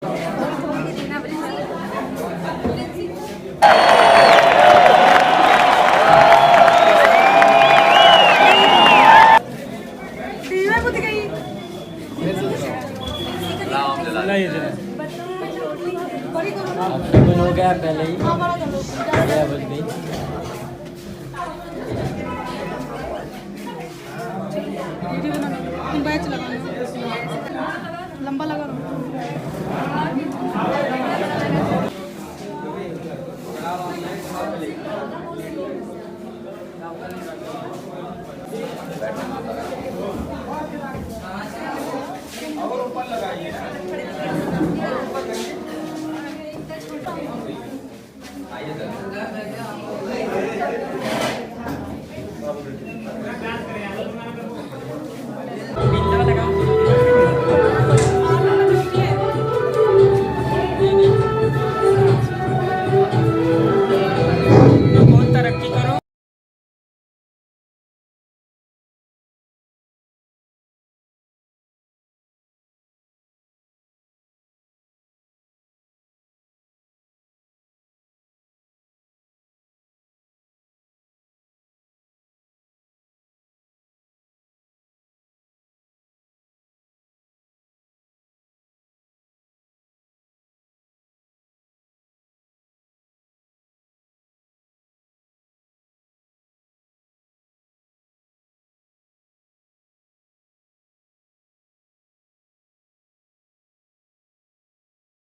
हो गया पहले ही लंबा लगा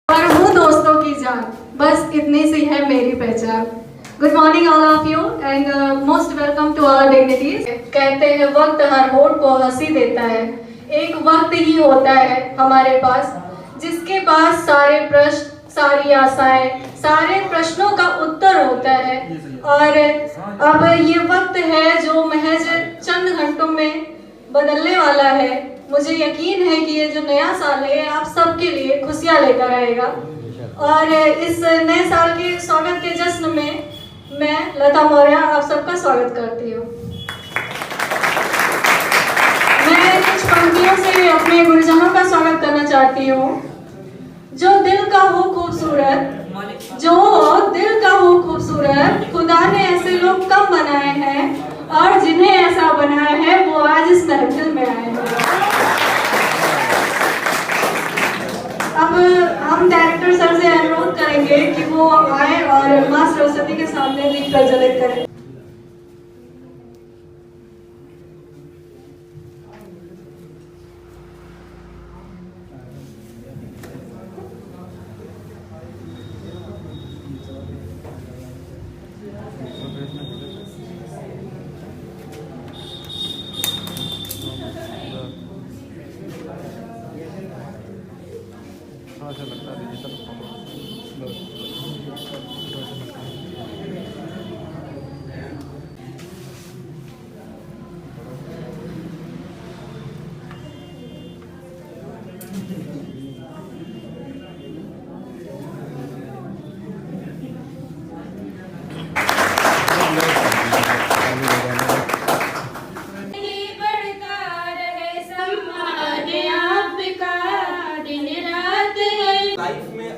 और हूँ दोस्तों की जान, बस इतनी सी है मेरी पहचान। Good morning all of you and most welcome to all dignitaries. कहते हैं वक्त हर होड़ को हंसी देता है, एक वक्त ही होता है हमारे पास जिसके पास सारे प्रश्न, सारी आशाएं, सारे प्रश्नों का उत्तर होता है। और अब ये वक्त है जो महज चंद घंटों में बदलने वाला है। मुझे यकीन है कि ये जो नया साल है आप सबके लिए खुशियां लेकर आएगा। और इस नए साल के स्वागत के जश्न में मैं लता मौर्य आप सबका स्वागत करती हूँ। मैं कुछ पंक्तियों से अपने गुरुजनों का स्वागत करना चाहती हूँ। जो दिल का हो खूबसूरत, जो दिल का हो खूबसूरत, खुदा ने ऐसे लोग कम बनाए हैं और जिन्हें ऐसा बनाया है वो आज इस महफिल में आए हैं। अब हम डायरेक्टर सर से अनुरोध करेंगे कि वो आए और मां सरस्वती के सामने दीप प्रज्वलित करें।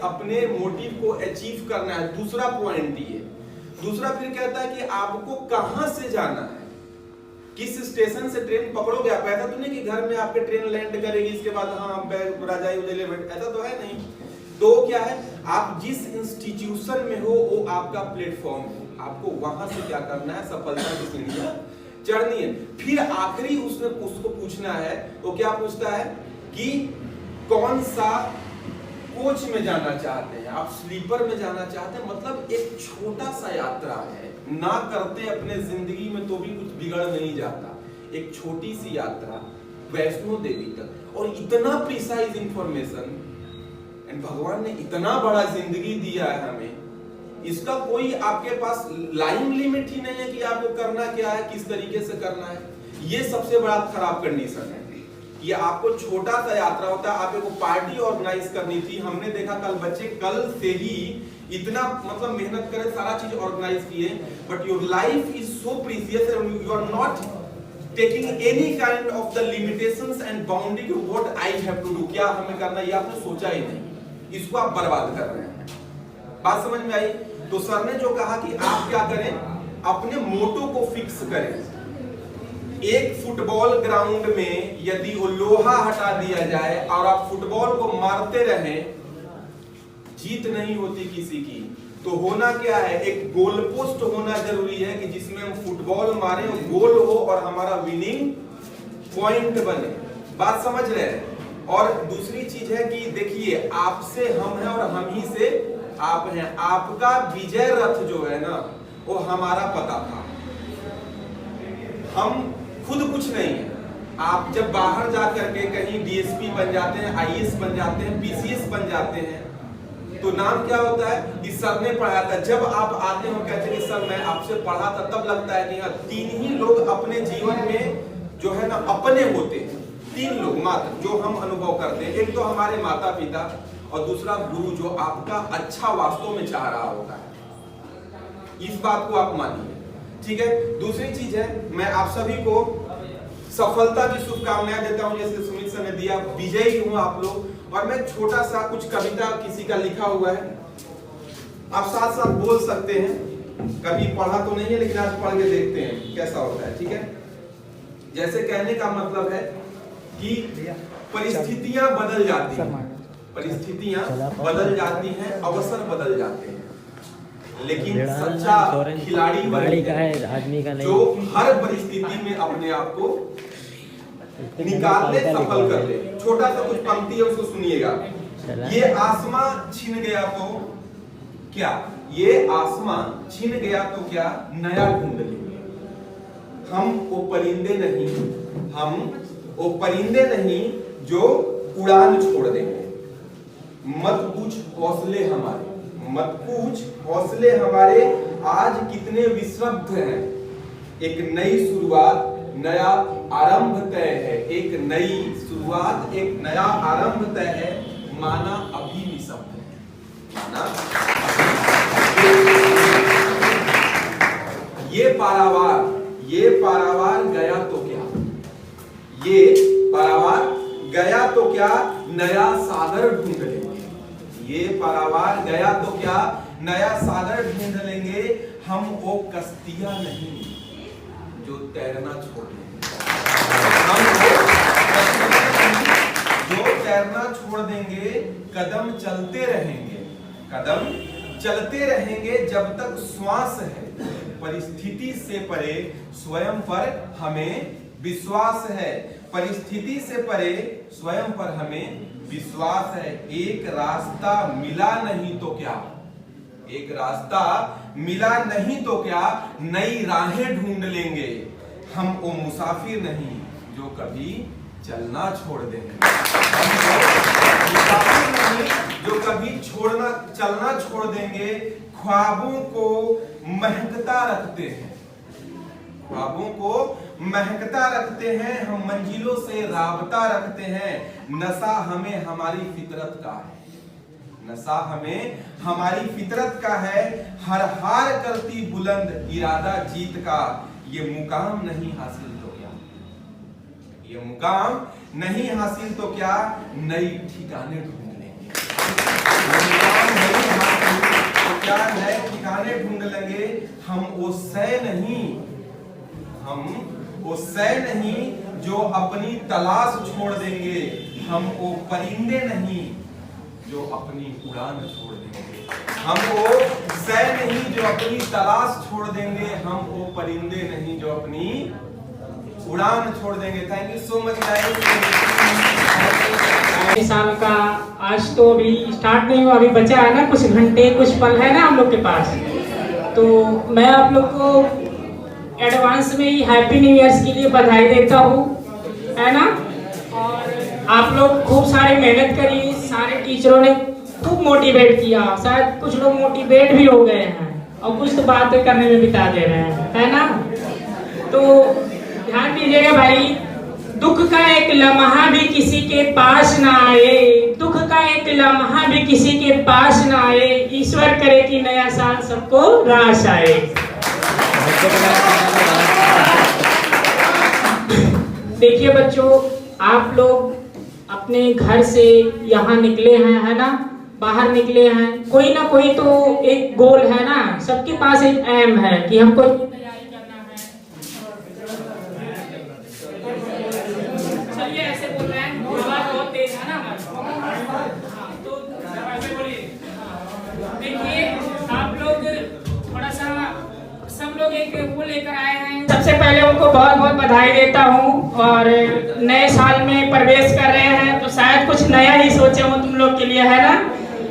अपने मोटिव को अचीव करना है। दूसरा पॉइंट ये, दूसरा फिर कहता है कि आपको कहां से जाना है, किस स्टेशन से ट्रेन पकड़ोगे आप। ऐसा तो नहीं कि घर में आपके ट्रेन लैंड करेगी इसके बाद हाँ राजाई उदले बैठ, ऐसा तो है नहीं। तो क्या है, आप जिस इंस्टीट्यूशन में हो वो आपका प्लेटफॉर्म है, आपको वहां से क्या करना है, सफलता की सीढ़ियां चढ़नी है। फिर आखिरी उसको पूछना है, वो क्या पूछता है कि कौन सा कोच में जाना चाहते हैं आप, स्लीपर में जाना चाहते हैं। मतलब एक छोटा सा यात्रा है, ना करते अपने जिंदगी में तो भी कुछ बिगड़ नहीं जाता। एक छोटी सी यात्रा वैष्णो देवी तक, और इतना प्रिसाइज इंफॉर्मेशन, एंड भगवान ने इतना बड़ा जिंदगी दिया है हमें, इसका कोई आपके पास लाइन लिमिट ही नहीं है कि आपको करना क्या है, किस तरीके से करना है। ये सबसे बड़ा खराब कंडीशन है। ये आपको छोटा सा यात्रा होता है। आप एक पार्टी ऑर्गेनाइज करनी थी, हमने देखा कल बच्चे कल से ही इतना मतलब मेहनत करे, सारा चीज ऑर्गेनाइज किए, but your life is so precious and you are not taking any kind of the limitations and boundary what I have to do, क्या हमें करना, ये आपने सोचा ही नहीं। इसको आप बर्बाद कर रहे हैं। बात समझ में आई? तो सर ने जो कहा कि आप क्या करें, अपने मोटो को फिक्स करें। एक फुटबॉल ग्राउंड में यदि वो लोहा हटा दिया जाए और आप फुटबॉल को मारते रहें, जीत नहीं होती किसी की, तो होना क्या है, एक गोल पोस्ट होना जरूरी है कि जिसमें हम फुटबॉल मारें, गोल हो और हमारा विनिंग पॉइंट बने। बात समझ रहे हैं? और दूसरी चीज है कि देखिए, आपसे हम हैं और हम ही से आप हैं। आपका विजय रथ जो है ना, वो हमारा पता था, हम खुद कुछ नहीं है। आप जब बाहर जाकर के कहीं डीएसपी बन जाते हैं, आईएएस बन जाते हैं, पीसीएस बन जाते हैं, तो नाम क्या होता है, इस सर ने पढ़ाया था। जब आप आते हो कहते हैं कि सर मैं आपसे पढ़ा था, तब लगता है कि हाँ, 3 ही लोग अपने जीवन में जो है ना अपने होते हैं। 3 लोग मात्र जो हम अनुभव करते हैं, एक तो हमारे माता पिता और दूसरा गुरु, जो आपका अच्छा वास्तव में चाह रहा होता है। इस बात को आप मानिए, ठीक है। दूसरी चीज है, मैं आप सभी को सफलता की शुभकामनाएं देता हूं, जैसे सुमित सर ने दिया। विजयी हूं आप लोग। और मैं छोटा सा कुछ कविता किसी का लिखा हुआ है, आप साथ साथ बोल सकते हैं। कभी पढ़ा तो नहीं है, लेकिन आज पढ़ के देखते हैं कैसा होता है, ठीक है। जैसे कहने का मतलब है कि परिस्थितियां बदल जाती हैं, परिस्थितियां बदल जाती हैं, अवसर बदल जाते हैं, लेकिन सच्चा खिलाड़ी वही है आदमी का नहीं, जो हर परिस्थिति में अपने आप को निकाल ले, सफल कर ले। छोटा सा कुछ पंक्ति है, उसको सुनिएगा। ये आसमां छिन गया तो क्या, ये आसमां छिन गया तो क्या, नया ढूंढ लेंगे। हम वो परिंदे नहीं, हम वो परिंदे नहीं जो उड़ान छोड़ देंगे। मत पूछ हौसले हमारे, मत पूछ हौसले हमारे आज कितने विश्वब्ध हैं। एक नई शुरुआत, नया आरंभ तय है। एक नई शुरुआत, एक नया आरंभ तय है। माना अभी निशब्द है, माना ये पारावार गया तो क्या, ये पारावार गया तो क्या, नया सागर ढूंढ लेंगे। ये पारावार गया तो क्या, नया सागर ढूंढ लेंगे। हम वो कश्तियां नहीं जो तैरना छोड़ देंगे, हम वो कश्तियां नहीं जो तैरना छोड़ देंगे। कदम चलते रहेंगे, कदम चलते रहेंगे जब तक श्वास है। परिस्थिति से परे स्वयं पर हमें विश्वास है, परिस्थिति से परे स्वयं पर हमें विश्वास है। एक रास्ता मिला नहीं तो क्या, एक रास्ता मिला नहीं तो क्या, नई राहें ढूंढ लेंगे। हम वो मुसाफिर नहीं जो कभी चलना छोड़ देंगे, हम वो मुसाफिर नहीं जो कभी चलना छोड़ देंगे। ख्वाबों को महकता रखते हैं, ख्वाबों को महकता रखते हैं। हम मंजिलों से राबता रखते हैं। नशा हमें हमारी फितरत का है, नशा हमें हमारी फितरत का है। हर हार करती बुलंद इरादा जीत का। ये मुकाम नहीं हासिल तो क्या, ये मुकाम नहीं हासिल तो क्या, नई ठिकाने ढूंढ लेंगे। मुकाम नहीं हासिल तो क्या, नए ठिकाने ढूंढ लेंगे। हम वो सै नहीं, हम वो सै नहीं जो अपनी तलाश छोड़ देंगे। हम वो परिंदे नहीं जो अपनी उड़ान छोड़ देंगे। हम वो सै नहीं जो अपनी तलाश छोड़ देंगे। हम वो परिंदे नहीं जो अपनी उड़ान छोड़ देंगे। Thank you so much guys. साल का आज तो अभी स्टार्ट नहीं हुआ, अभी बचा है ना, कुछ घंटे कुछ पल है ना हम लोग के पास। तो मैं आप लोग को एडवांस में ही हैप्पी न्यू ईयर्स के लिए बधाई देता हूँ, है ना। और आप लोग खूब सारी मेहनत करी, सारे टीचरों ने खूब मोटिवेट किया। शायद कुछ लोग मोटिवेट भी हो गए हैं और कुछ तो बातें करने में बिता दे रहे हैं, है ना। तो ध्यान दीजिएगा भाई, दुख का एक लम्हा भी किसी के पास ना आए, दुख का एक लम्हा भी किसी के पास ना आए। ईश्वर करे कि नया साल सबको रास आए। देखिए बच्चों, आप लोग अपने घर से यहाँ निकले हैं, है ना। बाहर निकले हैं, कोई ना कोई तो एक गोल है ना, सबके पास एक एम है कि हमको तैयारी करना है। चलिए ऐसे बोल रहे हैं, आवाज बहुत तेज है ना हमारी। तो देखिए आप लोग थोड़ा सा, सब लोग एक वो लेकर आए हैं। सबसे पहले उनको बहुत बहुत बधाई देता हूँ, और नए साल में प्रवेश कर रहे हैं तो शायद कुछ नया ही सोचे हो तुम लोग के लिए, है ना।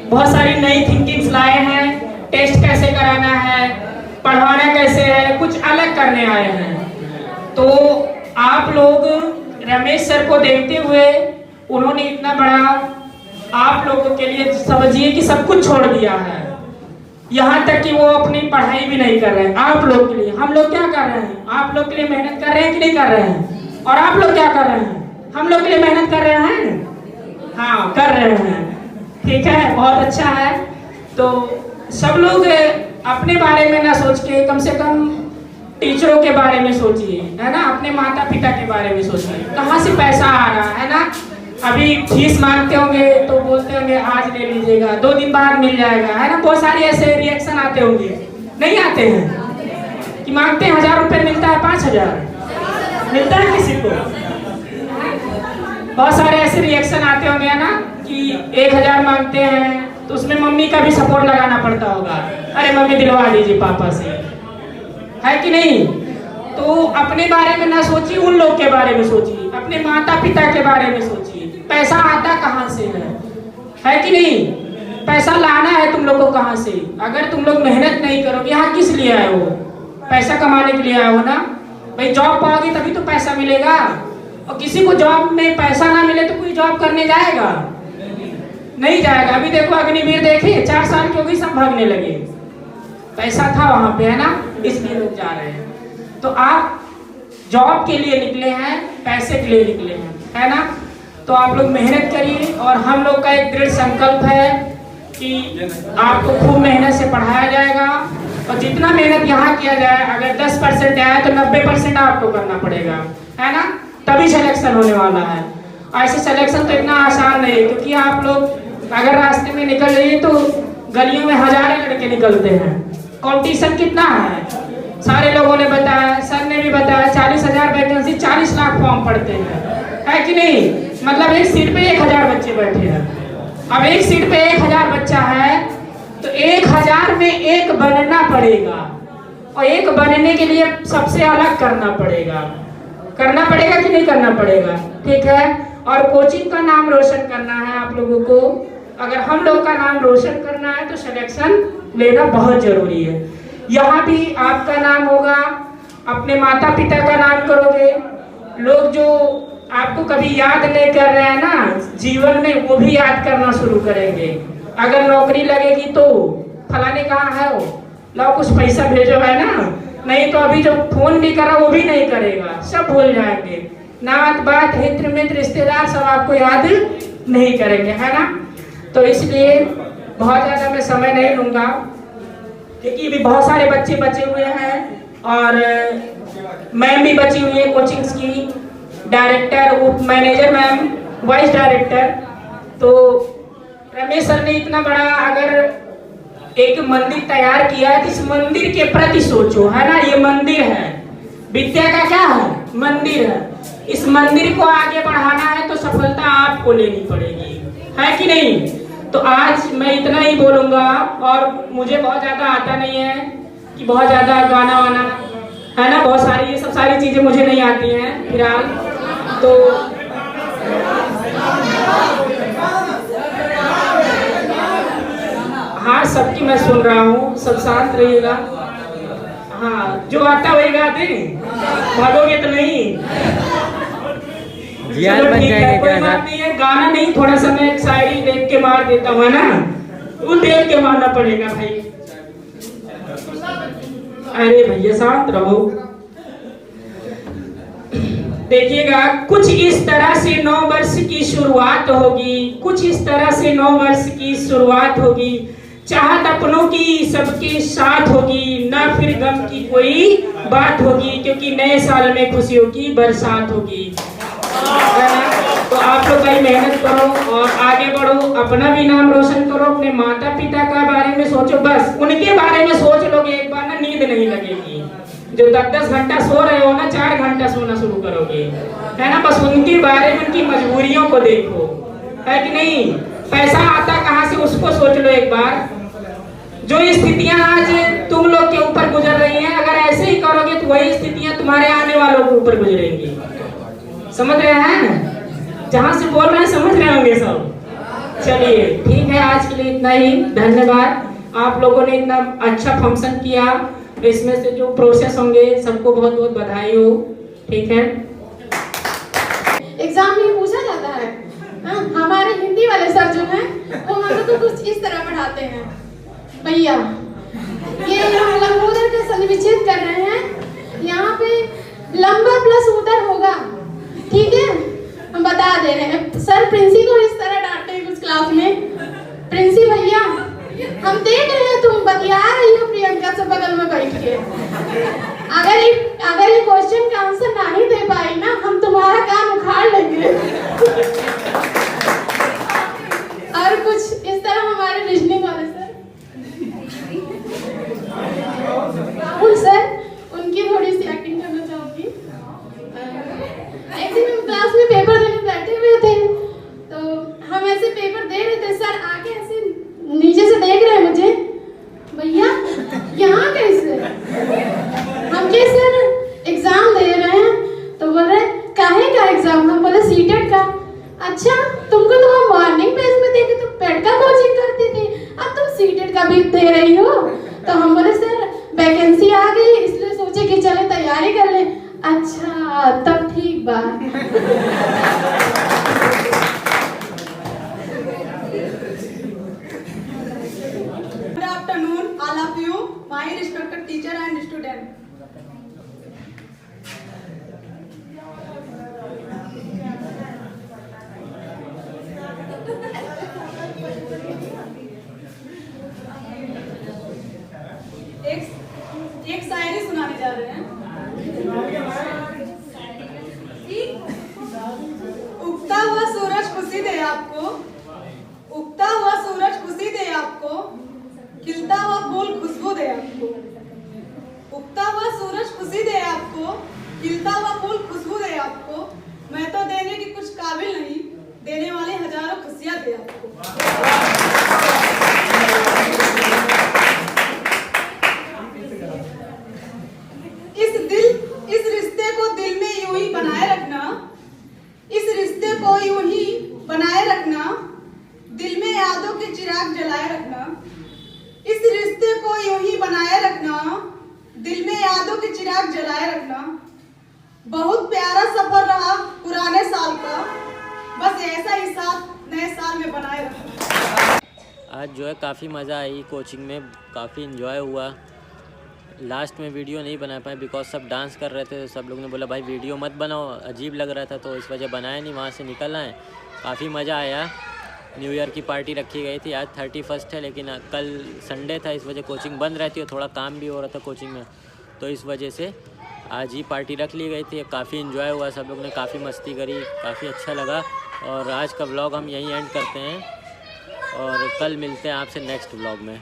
बहुत सारी नई थिंकिंग्स लाए हैं, टेस्ट कैसे कराना है, पढ़वाना कैसे है, कुछ अलग करने आए हैं। तो आप लोग रमेश सर को देखते हुए उन्होंने इतना बड़ा आप लोगों के लिए समझिए कि सब कुछ छोड़ दिया है, यहाँ तक कि वो अपनी पढ़ाई भी नहीं कर रहे हैं आप लोग के लिए। हम लोग क्या कर रहे हैं, आप लोग के लिए मेहनत कर रहे हैं कि नहीं कर रहे हैं? और आप लोग क्या कर रहे हैं, हम लोग के लिए मेहनत कर रहे हैं? हाँ कर रहे हैं, ठीक है, बहुत अच्छा है। तो सब लोग अपने बारे में ना सोच के कम से कम टीचरों के बारे में सोचिए, है ना, अपने माता पिता के बारे में सोचिए। कहाँ से पैसा आ रहा है ना, अभी फीस मांगते होंगे तो बोलते होंगे आज ले लीजिएगा, 2 दिन बाद मिल जाएगा, है ना। बहुत सारे ऐसे रिएक्शन आते होंगे, नहीं आते हैं कि मांगते हैं 1000 रुपये मिलता है 5000 मिलता है किसी को? बहुत सारे ऐसे रिएक्शन आते होंगे है ना कि 1000 मांगते हैं तो उसमें मम्मी का भी सपोर्ट लगाना पड़ता होगा, अरे मम्मी दिलवा दीजिए पापा से, है कि नहीं। तो अपने बारे में ना सोचिए, उन लोग के बारे में सोचिए, अपने माता पिता के बारे में सोचिए। पैसा आता कहाँ से है कि नहीं? पैसा लाना है तुम लोग को कहाँ से? अगर तुम लोग मेहनत नहीं करोगे, यहाँ किस लिए आए हो? पैसा कमाने के लिए आए हो ना भाई। जॉब पाओगे तभी तो पैसा मिलेगा, और किसी को जॉब में पैसा ना मिले तो कोई जॉब करने जाएगा? नहीं जाएगा। अभी देखो अग्निवीर देखिए, 4 साल की हो गई, सब भागने लगे, पैसा था वहां पे, है ना, इसलिए लोग जा रहे हैं। तो आप जॉब के लिए निकले हैं, पैसे के लिए निकले हैं, है ना। तो आप लोग मेहनत करिए, और हम लोग का एक दृढ़ संकल्प है कि आपको खूब मेहनत से पढ़ाया जाएगा, और जितना मेहनत यहाँ किया जाए, अगर 10% आया तो 90% आपको करना पड़ेगा, है ना, तभी सिलेक्शन होने वाला है। ऐसे सिलेक्शन तो इतना आसान नहीं है, क्योंकि आप लोग अगर रास्ते में निकल रही है तो गलियों में हजारों लड़के निकलते हैं, कंपटीशन कितना है। सारे लोगों ने बताया, सर ने भी बताया, 40,000 वैकेंसी, 40 लाख फॉर्म पड़ते हैं, है कि नहीं। मतलब एक सीट पे 1000 बच्चे बैठे हैं। अब एक सीट पे 1000 बच्चा है तो 1000 में एक बनना पड़ेगा, और एक बनने के लिए सबसे अलग करना पड़ेगा कि नहीं करना पड़ेगा, ठीक है। और कोचिंग का नाम रोशन करना है आप लोगों को। अगर हम लोग का नाम रोशन करना है तो सिलेक्शन लेना बहुत जरूरी है। यहाँ भी आपका नाम होगा, अपने माता पिता का नाम करोगे, लोग जो आपको कभी याद नहीं कर रहे हैं ना जीवन में, वो भी याद करना शुरू करेंगे। अगर नौकरी लगेगी तो फलाने कहाँ है वो, लाओ कुछ पैसा भेजो, है ना। नहीं तो अभी जो फोन भी करा वो भी नहीं करेगा, सब भूल जाएंगे। नात बात हित मित्र रिश्तेदार सब आपको याद नहीं करेंगे, है ना। तो इसलिए बहुत ज्यादा मैं समय नहीं लूंगा, क्योंकि अभी बहुत सारे बच्चे बचे हुए हैं, और मैम भी बची हुई है कोचिंग्स की, डायरेक्टर, उप मैनेजर मैम, वाइस डायरेक्टर। तो रमेश सर ने इतना बड़ा अगर एक मंदिर तैयार किया है तो इस मंदिर के प्रति सोचो, है ना। ये मंदिर है, विद्या का क्या है, मंदिर है। इस मंदिर को आगे बढ़ाना है तो सफलता आपको लेनी पड़ेगी, है कि नहीं। तो आज मैं इतना ही बोलूंगा, और मुझे बहुत ज्यादा आता नहीं है कि बहुत ज्यादा गाना वाना, है ना, बहुत सारी ये सब सारी चीजें मुझे नहीं आती हैं फिलहाल। तो हाँ, सबकी मैं सुन रहा हूँ, सब शांत रहिएगा। हाँ, जो आता वही गाते, भागोगे तो नहीं। चलो ठीक है, कोई बात नहीं है, गाना नहीं, थोड़ा सा मैं एक शायरी देख के मार देता हूँ, है ना, वो देख के मारना पड़ेगा भाई। अरे भैया शांत रहो। देखिएगा, कुछ इस तरह से 9 वर्ष की शुरुआत होगी, कुछ इस तरह से 9 वर्ष की शुरुआत होगी। चाहत अपनों की सबके साथ होगी, ना फिर गम की कोई बात होगी, क्योंकि नए साल में खुशियों की बरसात होगी। तो आप लोग भाई मेहनत करो और आगे बढ़ो। अपना भी नाम रोशन करो, अपने माता पिता का बारे में सोचो, बस उनके बारे में सोच लोगे एक बार ना नींद नहीं लगेगी। जो 10-10 घंटा सो रहे हो ना, 4 घंटा सोना शुरू करोगे, है ना। बस उनके बारे में, उनकी मजबूरियों को देखो, है कि नहीं। पैसा आता कहाँ से उसको सोच लो एक बार। जो स्थितियां आज तुम लोग के ऊपर गुजर रही हैं, अगर ऐसे ही करोगे तो वही स्थितियां तुम्हारे आने वालों के ऊपर गुजरेंगी। समझ रहे हैं? जहां से बोल रहे हैं समझ रहे होंगे सब। चलिए ठीक है, आज के लिए इतना ही। धन्यवाद। आप लोगों ने इतना अच्छा फंक्शन किया, इसमें से जो प्रोसेस होंगे सबको बहुत बहुत बधाई हो। ठीक है, एग्जाम में पूछा जाता है। हमारे हिंदी वाले सर जो हैं वो हमें तो कुछ इस तरह पढ़ाते हैं। भैया ये हम लंबोदर का सन्निविच्छेद कर रहे हैं, यहाँ पे लंबा प्लस उदर होगा, ठीक है। हम बता दे रहे हैं। सर प्रिंसी को इस तरह डांटते हैं कुछ क्लास में, प्रिंसी भैया हम देख रहे हैं तुम बतिया रही हो प्रियंका से बगल में बैठ के। अगर ये क्वेश्चन का आंसर नहीं दे पाई ना, हम तुम्हारा कान उखाड़ लेंगे। और कुछ इस तरह हमारे रीजनिंग वाले सर, राहुल सर, उनकी थोड़ी सी एक्टिंग करना चाहूंगी। एक दिन हम क्लास में पेपर देने बैठे हुए थे, तो हम ऐसे पेपर दे रहे थे, सर आके ऐसे नीचे से देख रहे हैं मुझे, भैया यहाँ कैसे? हम के सर एग्जाम दे रहे हैं, तो बोल रहे काहे का एग्जाम? हम बोले सीटेट का। अच्छा, तुमको तो हम मॉर्निंग पेज में देखे तो पेट का कोचिंग करती थी, अब तुम सीटेट का भी दे रही हो। तो हम बोले सर वैकेंसी आ गई, इसलिए सोचे कि चले तैयारी कर ले। अच्छा तब ठीक बा। Good afternoon, all of you, my respected teacher and student. एक शायरी सुनाने जा रहे हैं। उगता हुआ सूरज खुशी दे आपको, उगता हुआ सूरज खुशी दे आपको, खिलता हुआ फूल खुशबू दे आपको। उगता हुआ सूरज खुशी दे आपको, खिलता हुआ फूल खुशबू दे आपको। मैं तो देने की कुछ काबिल नहीं, देने वाले हजारों खुशियां दे आपको। इस रिश्ते को दिल में यूं ही बनाए रखना, इस रिश्ते को यूं ही बनाए रखना, दिल में यादों के चिराग जलाए रखना। इस रिश्ते को यूं ही बनाए रखना, दिल में यादों के चिराग जलाए रखना। बहुत प्यारा सफर रहा पुराने साल का, बस ऐसा ही साथ नए साल में बनाए रखना। आज जो है काफ़ी मज़ा आई कोचिंग में, काफ़ी इन्जॉय हुआ। लास्ट में वीडियो नहीं बना पाए बिकॉज सब डांस कर रहे थे, तो सब लोग ने बोला भाई वीडियो मत बनाओ, अजीब लग रहा था, तो इस वजह बनाया नहीं। वहाँ से निकल आए, काफ़ी मज़ा आया। न्यू ईयर की पार्टी रखी गई थी, आज 31 है, लेकिन कल संडे था, इस वजह कोचिंग बंद रहती है, थोड़ा काम भी हो रहा था कोचिंग में, तो इस वजह से आज ही पार्टी रख ली गई थी। काफ़ी इन्जॉय हुआ, सब लोग ने काफ़ी मस्ती करी, काफ़ी अच्छा लगा। और आज का व्लॉग हम यहीं एंड करते हैं और कल मिलते हैं आपसे नेक्स्ट व्लॉग में।